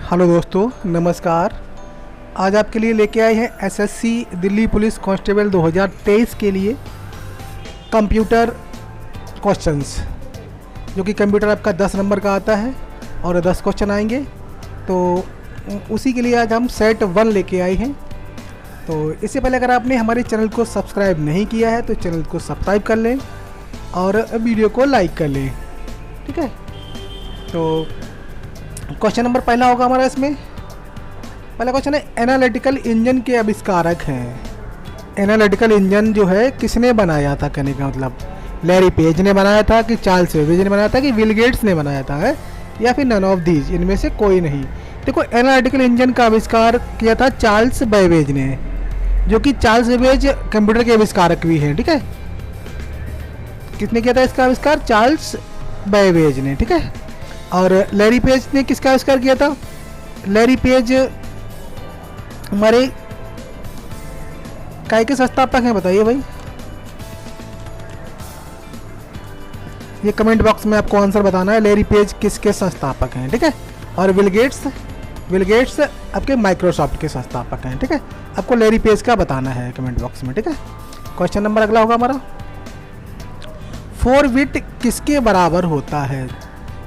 Hello दोस्तों, नमस्कार। आज आपके लिए लेके आए हैं एसएससी दिल्ली पुलिस कांस्टेबल 2023 के लिए कंप्यूटर क्वेश्चंस, जो कि कंप्यूटर आपका 10 नंबर का आता है और 10 क्वेश्चन आएंगे। तो उसी के लिए आज हम सेट 1 लेके आए हैं। तो इससे पहले अगर आपने हमारे चैनल को सब्सक्राइब नहीं किया है तो चैनल को सब्सक्राइब कर लें और वीडियो को लाइक कर लें, ठीक है। तो क्वेश्चन नंबर पहला होगा हमारा। इसमें पहला क्वेश्चन है, एनालिटिकल इंजन के आविष्कारक हैं। एनालिटिकल इंजन जो है किसने बनाया था, कहने का मतलब लैरी पेज ने बनाया था कि चार्ल्स बेबेज ने बनाया था कि बिल गेट्स ने बनाया था, है या फिर नन ऑफ दीज, इनमें से कोई नहीं। देखो, एनालिटिकल इंजन का आविष्कार किया था चार्ल्स बेबेज ने, जो कि चार्ल्स बेबेज कंप्यूटर के आविष्कारक भी हैं, ठीक है। किसने किया था इसका आविष्कार? चार्ल्स बेबेज ने, ठीक है। और लैरी पेज ने किसका आविष्कार किया था? लैरी पेज हमारे काय के संस्थापक हैं, बताइए भाई। ये कमेंट बॉक्स में आपको आंसर बताना है, लैरी पेज किसके संस्थापक हैं, ठीक है। और बिल गेट्स आपके माइक्रोसॉफ्ट के संस्थापक हैं, ठीक है। आपको लैरी पेज का बताना है कमेंट बॉक्स में, ठीक है। क्वेश्चन नंबर अगला होगा हमारा, 4 बिट किसके बराबर होता है?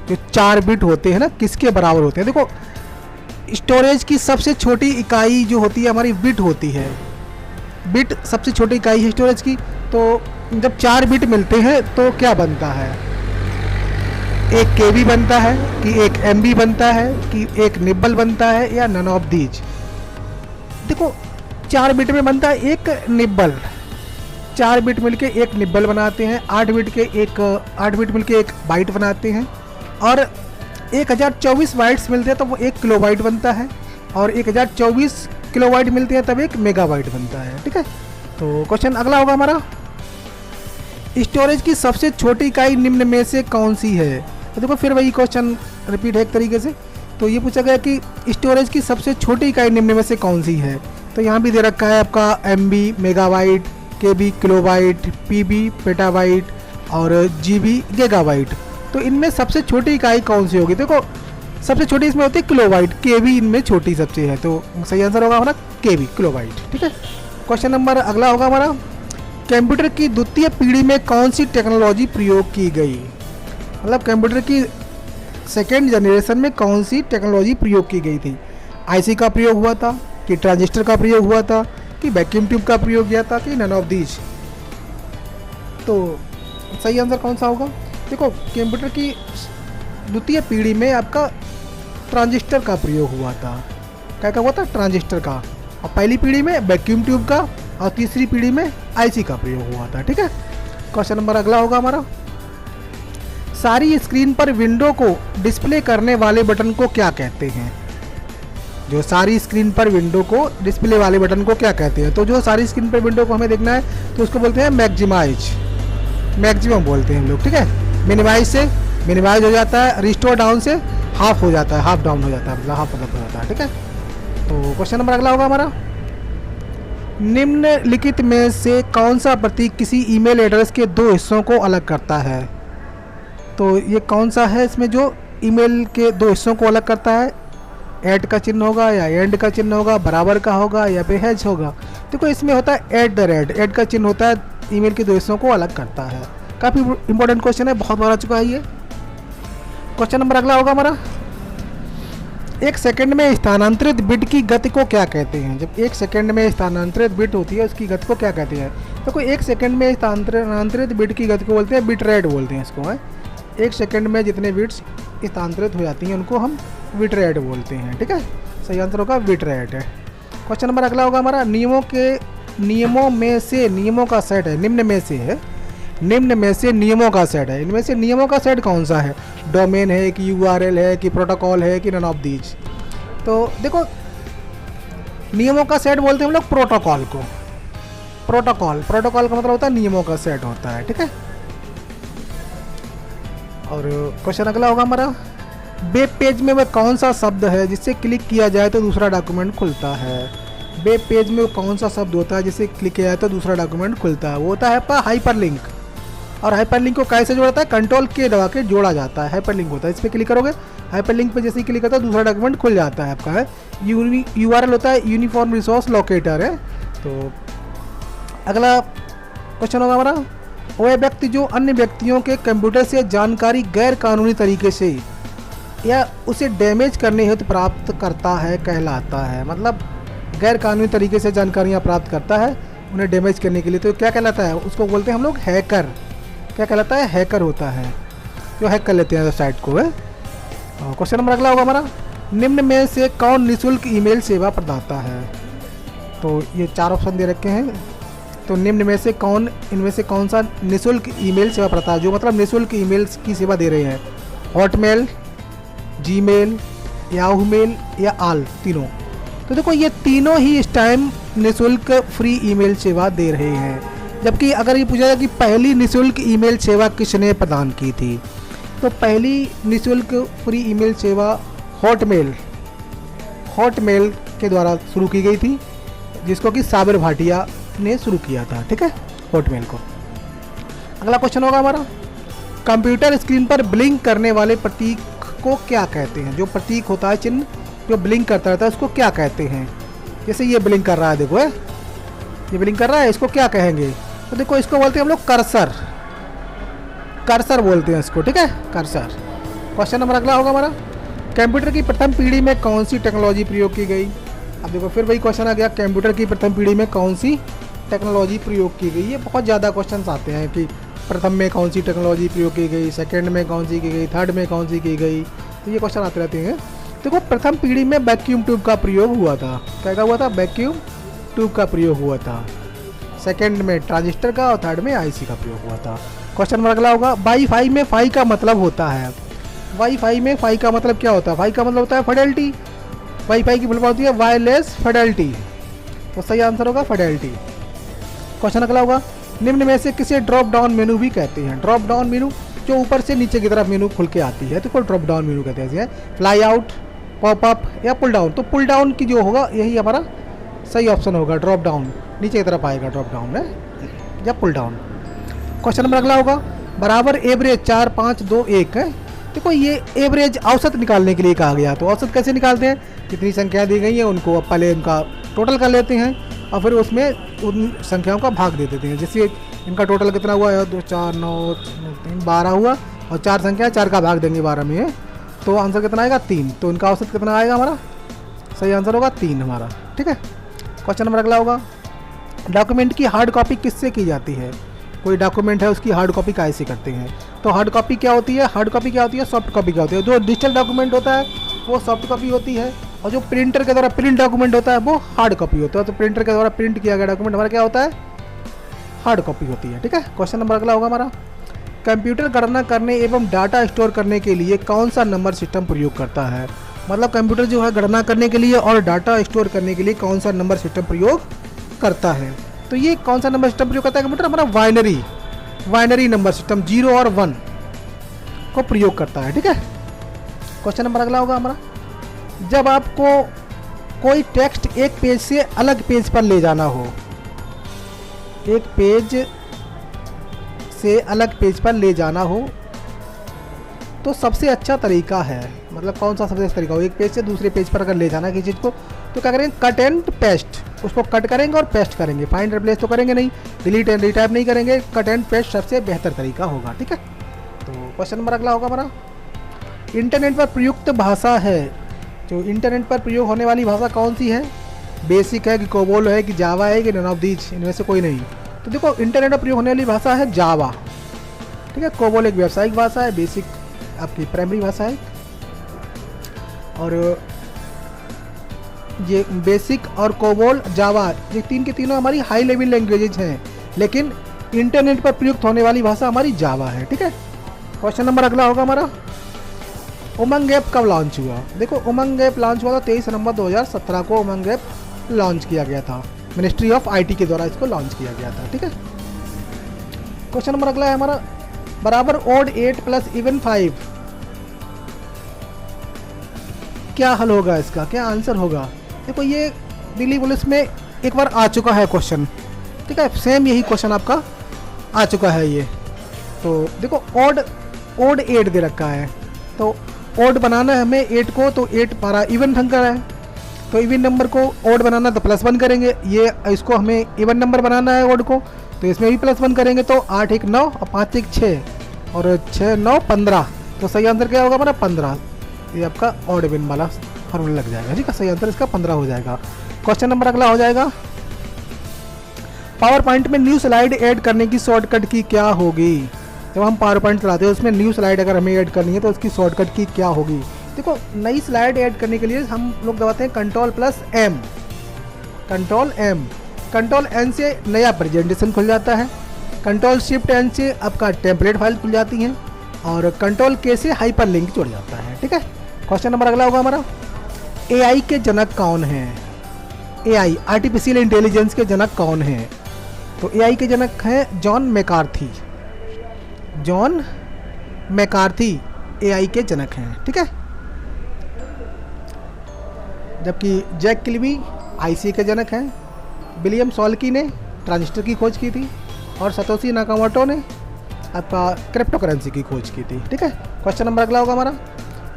जो 4 बिट होते हैं ना, किसके बराबर होते हैं? देखो, स्टोरेज की सबसे छोटी इकाई जो होती है हमारी बिट होती है। बिट सबसे छोटी इकाई है स्टोरेज की। तो जब 4 बिट मिलते हैं तो क्या बनता है? एक केबी बनता है कि एक एमबी बनता है कि एक निब्बल बनता है या नन ऑफ दीज? देखो, 4 बिट में बनता है एक निब्बल। 4 बिट मिलके एक निब्बल बनाते हैं, 8 बिट मिलके एक बाइट बनाते हैं, और 1024 बाइट्स मिलते हैं तो वो 1 किलोबाइट बनता है, और 1024 किलोबाइट मिलते हैं तब 1 मेगाबाइट बनता है, ठीक है। तो क्वेश्चन अगला होगा हमारा, स्टोरेज की सबसे छोटी इकाई निम्न में से कौन सी है? तो देखो, फिर वही क्वेश्चन रिपीट है एक तरीके से। तो ये पूछा गया कि स्टोरेज की सबसे छोटी इकाई निम्न में से कौन सी है। तो यहाँ भी दे रखा है आपका एमबी मेगाबाइट, केबी किलोबाइट, पीबी पेटाबाइट और जीबी गीगाबाइट। तो इनमें सबसे छोटी इकाई कौन सी होगी? देखो, सबसे छोटी इसमें होती है किलोबाइट, केबी इनमें छोटी सबसे है, तो सही आंसर होगा हमारा केबी किलोबाइट, ठीक है। क्वेश्चन नंबर अगला होगा हमारा, कंप्यूटर की द्वितीय पीढ़ी में कौन सी टेक्नोलॉजी प्रयोग की गई? मतलब कंप्यूटर की सेकेंड जनरेशन में कौन सी टेक्नोलॉजी प्रयोग की गई थी? आईसी का प्रयोग हुआ था कि ट्रांजिस्टर का प्रयोग हुआ था कि वैक्यूम ट्यूब का प्रयोग किया था कि नन ऑफ दीज? तो सही आंसर कौन सा होगा? देखो, कंप्यूटर की द्वितीय पीढ़ी में आपका ट्रांजिस्टर का प्रयोग हुआ था। क्या हुआ था? ट्रांजिस्टर का। और पहली पीढ़ी में वैक्यूम ट्यूब का, और तीसरी पीढ़ी में आईसी का प्रयोग हुआ था, ठीक है। क्वेश्चन नंबर अगला होगा हमारा, सारी स्क्रीन पर विंडो को डिस्प्ले करने वाले बटन को क्या कहते हैं? जो सारी स्क्रीन पर विंडो को डिस्प्ले वाले बटन को क्या कहते हैं? तो जो सारी स्क्रीन पर विंडो को हमें देखना है तो उसको बोलते हैं मैक्सिमम बोलते हैं हम लोग, ठीक है। मिनिमाइज हो जाता है, रिस्टोर डाउन से हाफ हो जाता है, हाफ डाउन हो जाता है, मतलब हाफ मतलब हो जाता है, ठीक है। तो क्वेश्चन नंबर अगला होगा हमारा, निम्नलिखित में से कौन सा प्रतीक किसी ईमेल एड्रेस के 2 हिस्सों को अलग करता है? तो ये कौन सा है इसमें जो ईमेल के 2 हिस्सों को अलग करता है? ऐट का चिन्ह होगा या एंड का चिन्ह होगा, बराबर का होगा या फिर हैश होगा? देखो, इसमें होता है @ का चिन्ह होता है, ईमेल के 2 हिस्सों को अलग करता है। काफ़ी इंपॉर्टेंट क्वेश्चन है, बहुत बार आ चुका है ये। क्वेश्चन नंबर अगला होगा हमारा, 1 सेकंड में स्थानांतरित बिट की गति को क्या कहते हैं? जब 1 सेकंड में स्थानांतरित बिट होती है उसकी गति को क्या कहते हैं? तो कोई 1 सेकंड में स्थानांतरित बिट की गति को बोलते हैं बिट रेट बोलते हैं इसको, है। 1 सेकंड में जितने बिट्स स्थानांतरित हो जाती हैं उनको हम बिट रेट बोलते हैं, ठीक है। सही आंसर होगा बिट रेट है। क्वेश्चन नंबर अगला होगा हमारा, नियमों में से नियमों का सेट है, निम्न में से नियमों का सेट है। इनमें से नियमों का सेट कौन सा है? डोमेन है कि यूआरएल है कि प्रोटोकॉल है कि नन ऑफ दीज? तो देखो, नियमों का सेट बोलते हैं हम लोग प्रोटोकॉल को। प्रोटोकॉल का मतलब होता है नियमों का सेट होता है, ठीक है। और क्वेश्चन अगला होगा हमारा, वेब पेज में वह कौन सा शब्द है जिससे क्लिक किया जाए तो दूसरा डॉक्यूमेंट खुलता है? वेब पेज में कौन सा शब्द होता है जिसे क्लिक किया जाए तो दूसरा डॉक्यूमेंट खुलता है? वो होता है आपका हाइपरलिंक। और हाइपरलिंक को कैसे जोड़ा जाता है, कंट्रोल के दबा के जोड़ा जाता है, हाइपरलिंक होता है। इस पर क्लिक करोगे, हाइपरलिंक पे जैसे ही क्लिक करता है दूसरा डॉक्यूमेंट खुल जाता है आपका। है URL होता है, यूनिफॉर्म रिसोर्स लोकेटर है। तो अगला क्वेश्चन होगा हमारा, वह व्यक्ति जो अन्य व्यक्तियों के कंप्यूटर से जानकारी गैर कानूनी तरीके से या उसे डैमेज करने हेतु प्राप्त करता है कहलाता है। मतलब गैर कानूनी तरीके से जानकारियाँ प्राप्त करता है उन्हें डैमेज करने के लिए, तो क्या कहलाता है, उसको बोलते हैं हम लोग हैकर। क्या कहलाता है, हैकर होता है, जो हैक कर लेते हैं वेबसाइट को। है क्वेश्चन नंबर अगला होगा हमारा, निम्न में से कौन निःशुल्क ईमेल सेवा प्रदाता है। तो ये 4 ऑप्शन दे रखे हैं। तो निम्न में से कौन, इनमें से कौन सा निःशुल्क ईमेल सेवा प्रदाता है, जो मतलब निःशुल्क ईमेल की सेवा दे रहे हैं। हॉटमेल, जीमेल, याहू मेल या आल, तीनों। तो देखो ये तीनों ही इस टाइम निःशुल्क फ्री ईमेल सेवा दे रहे हैं। जबकि अगर ये पूछा जाए कि पहली निःशुल्क ईमेल सेवा किसने प्रदान की थी, तो पहली निःशुल्क फ्री ईमेल सेवा हॉटमेल के द्वारा शुरू की गई थी, जिसको कि साबिर भाटिया ने शुरू किया था। ठीक है, हॉटमेल को। अगला क्वेश्चन होगा हमारा, कंप्यूटर स्क्रीन पर ब्लिंक करने वाले प्रतीक को क्या कहते हैं। जो प्रतीक होता है, चिन्ह जो ब्लिंक करता रहता है, उसको क्या कहते हैं। जैसे ये ब्लिंक कर रहा है, देखो ये ब्लिंक कर रहा है, इसको क्या कहेंगे। तो देखो इसको बोलते हैं हम लोग कर्सर, कर्सर बोलते हैं इसको। ठीक है, कर्सर। क्वेश्चन नंबर अगला होगा हमारा, कंप्यूटर की प्रथम पीढ़ी में कौन सी टेक्नोलॉजी प्रयोग की गई। अब देखो फिर वही क्वेश्चन आ गया, कंप्यूटर की प्रथम पीढ़ी में कौन सी टेक्नोलॉजी प्रयोग की गई। ये बहुत ज़्यादा क्वेश्चन आते हैं कि प्रथम में कौन सी टेक्नोलॉजी प्रयोग की गई, सेकंड में कौन सी की गई, थर्ड में कौन सी की गई। तो ये क्वेश्चन आते रहते हैं। देखो प्रथम पीढ़ी में वैक्यूम ट्यूब का प्रयोग हुआ था। क्या हुआ था, वैक्यूम ट्यूब का प्रयोग हुआ था। सेकंड में ट्रांजिस्टर का और थर्ड में आईसी का प्रयोग हुआ था। क्वेश्चन नंबर अगला होगा, वाईफाई में फाई का मतलब होता है। वाईफाई में फाई का मतलब क्या होता है। फाई का मतलब होता है फिडेलिटी। वाईफाई की मतलब होती है वायरलेस फिडेलिटी। तो सही आंसर होगा फिडेलिटी। क्वेश्चन अगला होगा, निम्न में से किसे ड्रॉप डाउन मेनू भी कहते हैं। ड्रॉप डाउन मेनू जो ऊपर से नीचे की तरफ मेनू खुल के आती है, तो कोई ड्रॉप डाउन मेनू कहते हैं। फ्लाई आउट, पॉपअप या पुल डाउन। तो पुल डाउन की जो होगा यही हमारा सही ऑप्शन होगा, ड्रॉप डाउन नीचे की तरफ आएगा ड्रॉप डाउन में या पुल डाउन। क्वेश्चन नंबर अगला होगा, बराबर एवरेज 4 5 2 1 है। देखो ये एवरेज औसत निकालने के लिए कहा गया। तो औसत कैसे निकालते हैं, कितनी संख्या दी गई है उनको अब पहले उनका टोटल कर लेते हैं और फिर उसमें उन संख्याओं का भाग दे देते हैं। जैसे इनका टोटल कितना हुआ है, 2 4 9 3 12 हुआ और 4 संख्या 4 का भाग देंगे 12 में, तो आंसर कितना आएगा 3। तो इनका औसत कितना आएगा हमारा, सही आंसर होगा 3 हमारा। ठीक है, क्वेश्चन नंबर अगला होगा, डॉक्यूमेंट की हार्ड कॉपी किससे की जाती है। कोई डॉक्यूमेंट है उसकी हार्ड कॉपी कैसे करते हैं। तो हार्ड कॉपी क्या होती है, हार्ड कॉपी क्या होती है, सॉफ्ट कॉपी क्या होती है। जो डिजिटल डॉक्यूमेंट होता है वो सॉफ्ट कॉपी होती है और जो प्रिंटर के द्वारा प्रिंट डॉक्यूमेंट होता है वो हार्ड कॉपी होता है। तो प्रिंटर के द्वारा प्रिंट किया गया डॉक्यूमेंट हमारा क्या होता है, हार्ड कॉपी होती है। ठीक है, क्वेश्चन नंबर अगला होगा हमारा, कंप्यूटर गणना करने एवं डाटा स्टोर करने के लिए कौन सा नंबर सिस्टम प्रयोग करता है। मतलब कंप्यूटर जो है गणना करने के लिए और डाटा स्टोर करने के लिए कौन सा नंबर सिस्टम प्रयोग करता है। तो ये कौन सा नंबर सिस्टम प्रयोग करता है कंप्यूटर, हमारा बाइनरी नंबर सिस्टम 0 और 1 को प्रयोग करता है। ठीक है, क्वेश्चन नंबर अगला होगा हमारा, जब आपको कोई टेक्स्ट एक पेज से अलग पेज पर ले जाना हो, एक पेज से अलग पेज पर ले जाना हो, तो सबसे अच्छा तरीका है, मतलब कौन सा सबसे अच्छा तरीका हो, एक पेज से दूसरे पेज पर अगर ले जाना किसी चीज़ को, तो क्या करेंगे, कट एंड पेस्ट। उसको कट करेंगे और पेस्ट करेंगे, फाइंड रिप्लेस तो करेंगे नहीं, डिलीट एंड रिटाइप नहीं करेंगे, कट एंड पेस्ट सबसे बेहतर तरीका होगा। ठीक है, तो क्वेश्चन नंबर अगला होगा हमारा, इंटरनेट पर प्रयुक्त भाषा है, जो इंटरनेट पर प्रयोग होने वाली भाषा कौन सी है, बेसिक है कि कोबोल है कि जावा है कि नन ऑफ दीज, इनमें से कोई नहीं। तो देखो इंटरनेट पर प्रयोग होने वाली भाषा है जावा। ठीक है, कोबोल एक व्यावसायिक भाषा है, बेसिक आपकी प्राइमरी भाषा है, और ये बेसिक और कोबोल जावा ये तीन के तीनों हमारी हाई लेवल लैंग्वेजेज हैं, लेकिन इंटरनेट पर प्रयुक्त होने वाली भाषा हमारी जावा है। ठीक है, क्वेश्चन नंबर अगला होगा हमारा, उमंग ऐप कब लॉन्च हुआ। देखो उमंग ऐप लॉन्च हुआ था 23 नवंबर 2017 को उमंग ऐप लॉन्च किया गया था, मिनिस्ट्री ऑफ आईटी के द्वारा इसको लॉन्च किया गया था। ठीक है, क्वेश्चन नंबर अगला है हमारा, बराबर ओड 8 प्लस इवन 5 क्या हल होगा, इसका क्या आंसर होगा। देखो ये दिल्ली पुलिस में एक बार आ चुका है क्वेश्चन। ठीक है, सेम यही क्वेश्चन आपका आ चुका है ये। तो देखो ओड 8 दे रखा है, तो ओड बनाना है हमें 8 को, तो 8 हमारा इवन नंबर है, तो इवन नंबर को ओड बनाना तो +1 करेंगे, ये इसको हमें इवन नंबर बनाना है ओड को, तो इसमें भी +1 करेंगे, तो 8 1 9 और 5 1 6 और 6 9 15। तो सही आंसर क्या होगा हमारा 15। ये आपका ऑड इवन वाला फॉर्मूला लग जाएगा। ठीक है, सही आंसर इसका 15 हो जाएगा। क्वेश्चन नंबर अगला हो जाएगा, पावर पॉइंट में न्यू स्लाइड ऐड करने की शॉर्टकट की क्या होगी। जब हम पावर पॉइंट चलाते हैं उसमें न्यू स्लाइड अगर हमें ऐड करनी है तो उसकी शॉर्टकट की क्या होगी। देखो, नई स्लाइड ऐड करने के लिए हम लोग दबाते हैं Ctrl+M, Ctrl+N से नया प्रेजेंटेशन खुल जाता है, Ctrl+Shift+N से आपका टेम्पलेट फाइल खुल जाती हैं, और Ctrl+K से हाइपर लिंक जुड़ जाता है। ठीक है, क्वेश्चन नंबर अगला होगा हमारा, AI के जनक कौन हैं। AI आर्टिफिशियल इंटेलिजेंस के जनक कौन हैं। तो AI के जनक हैं जॉन मैकार्थी AI के जनक हैं। ठीक है, जबकि जैक किल्बी IC के जनक हैं, विलियम सॉल्की ने ट्रांजिस्टर की खोज की थी, और सतोशी नाकामोटो ने आपका क्रिप्टो करेंसी की खोज की थी। ठीक है, क्वेश्चन नंबर अगला होगा हमारा,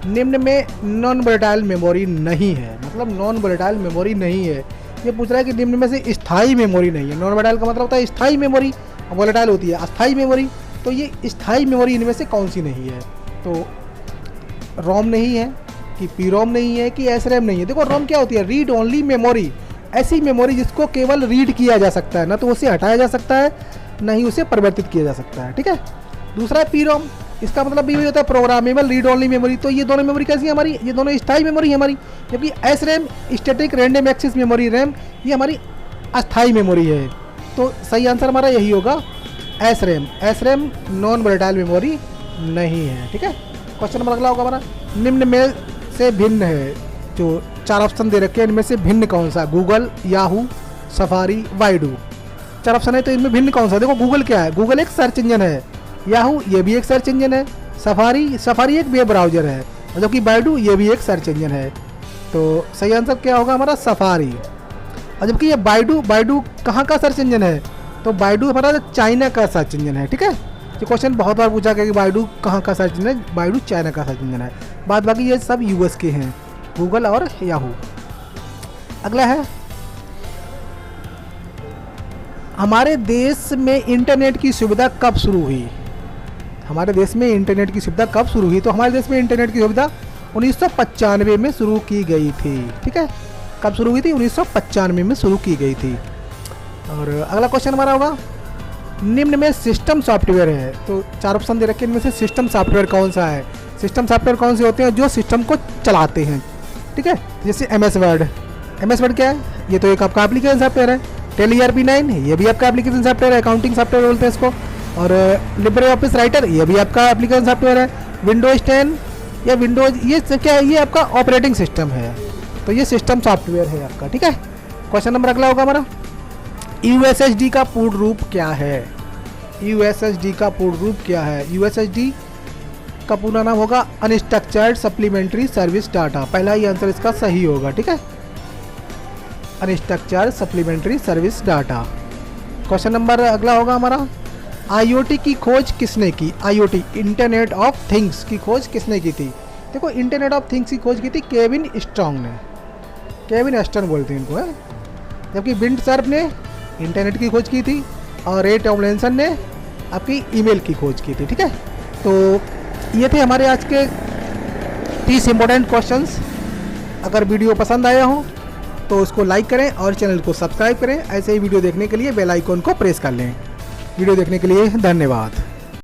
निम्न में नॉन वोलेटाइल मेमोरी नहीं है। मतलब नॉन वोलेटाइल मेमोरी नहीं है, ये पूछ रहा है कि निम्न में से स्थायी मेमोरी नहीं है। नॉन वोलेटाइल का मतलब होता है स्थायी मेमोरी, वोलेटाइल होती है अस्थायी मेमोरी। तो ये स्थायी मेमोरी इनमें से कौन सी नहीं है। तो रोम नहीं है, कि पी रोम नहीं है, कि एस रैम नहीं है। देखो, रोम क्या होती है, रीड ओनली मेमोरी, ऐसी मेमोरी जिसको केवल रीड किया जा सकता है, ना तो उसे हटाया जा सकता है, ना ही उसे परिवर्तित किया जा सकता है। ठीक है, दूसरा है पी रोम, इसका मतलब भी होता है प्रोग्रामेबल रीड ओनली मेमोरी। तो ये दोनों मेमोरी कैसी है हमारी, ये दोनों स्थायी मेमोरी है हमारी। जबकि S RAM static random access memory RAM, ये हमारी अस्थायी मेमोरी है। तो सही आंसर हमारा यही होगा S RAM non volatile memory नहीं है। ठीक है, क्वेश्चन नंबर अगला होगा हमारा, निम्न में से भिन्न है। जो 4 ऑप्शन दे रखे हैं इनमें से भिन्न कौन सा, Google, Yahoo, Safari, Baidu. 4 option है, तो इनमें भिन्न कौन सा। देखो, गूगल क्या है, गूगल एक सर्च इंजन है, याहू ये भी एक सर्च इंजन है, सफारी एक वेब ब्राउजर है, जबकि बाइडू ये भी एक सर्च इंजन है। तो सही आंसर क्या होगा हमारा सफारी। और जबकि ये बाइडू कहाँ का सर्च इंजन है, तो बाइडू हमारा चाइना का सर्च इंजन है। ठीक है, ये क्वेश्चन बहुत बार पूछा गया कि बाइडू कहाँ का सर्च इंजन है, बाइडू चाइना का सर्च इंजन है। बाद बाकी ये सब यूएस के हैं, गूगल और याहू। अगला है, हमारे देश में इंटरनेट की सुविधा कब शुरू हुई। हमारे देश में इंटरनेट की सुविधा कब शुरू हुई। तो हमारे देश में इंटरनेट की सुविधा 1995 में शुरू की गई थी। ठीक है, कब शुरू हुई थी, 1995 में शुरू की गई थी। और अगला क्वेश्चन हमारा होगा, निम्न में सिस्टम सॉफ्टवेयर है। तो 4 ऑप्शन दे रखे हैं, इनमें से सिस्टम सॉफ्टवेयर कौन सा है। सिस्टम सॉफ्टवेयर कौन से होते हैं, जो सिस्टम को चलाते हैं। ठीक है, जैसे MS वर्ड क्या है, ये तो एक आपका एप्लीकेशन सॉफ्टवेयर है। टेली ERP9 ये भी आपका एप्लीकेशन सॉफ्टवेयर है, अकाउंटिंग सॉफ्टवेयर बोलते हैं इसको। और लिब्रे ऑफिस राइटर ये भी आपका एप्लीकेशन सॉफ्टवेयर है। विंडोज 10 या विंडोज, ये क्या है, ये आपका ऑपरेटिंग सिस्टम है। तो ये सिस्टम सॉफ्टवेयर है आपका। ठीक है, क्वेश्चन नंबर अगला होगा हमारा, USSD का पूर्ण रूप क्या है। USSD का पूर्ण रूप क्या है। USSD का पूरा नाम होगा अनस्ट्रक्चर्ड सप्लीमेंट्री सर्विस डाटा। पहला ही आंसर इसका सही होगा। ठीक है, unstructured supplementary service data. Question number अगला होगा हमारा, IoT की खोज किसने की। IoT इंटरनेट ऑफ थिंग्स की खोज किसने की थी। देखो, इंटरनेट ऑफ थिंग्स की खोज की थी केविन स्ट्रॉन्ग ने, केविन एस्टन बोलते हैं इनको है। जबकि बिंट सर्फ ने इंटरनेट की खोज की थी, और रे टॉमलिंसन ने आपकी ईमेल की खोज की थी। ठीक है, तो ये थे हमारे आज के 30 इंपॉर्टेंट क्वेश्चंस। अगर वीडियो पसंद आया हो तो उसको लाइक करें और चैनल को सब्सक्राइब करें। ऐसे ही वीडियो देखने के लिए बेल आइकॉन को प्रेस कर लें। वीडियो देखने के लिए धन्यवाद।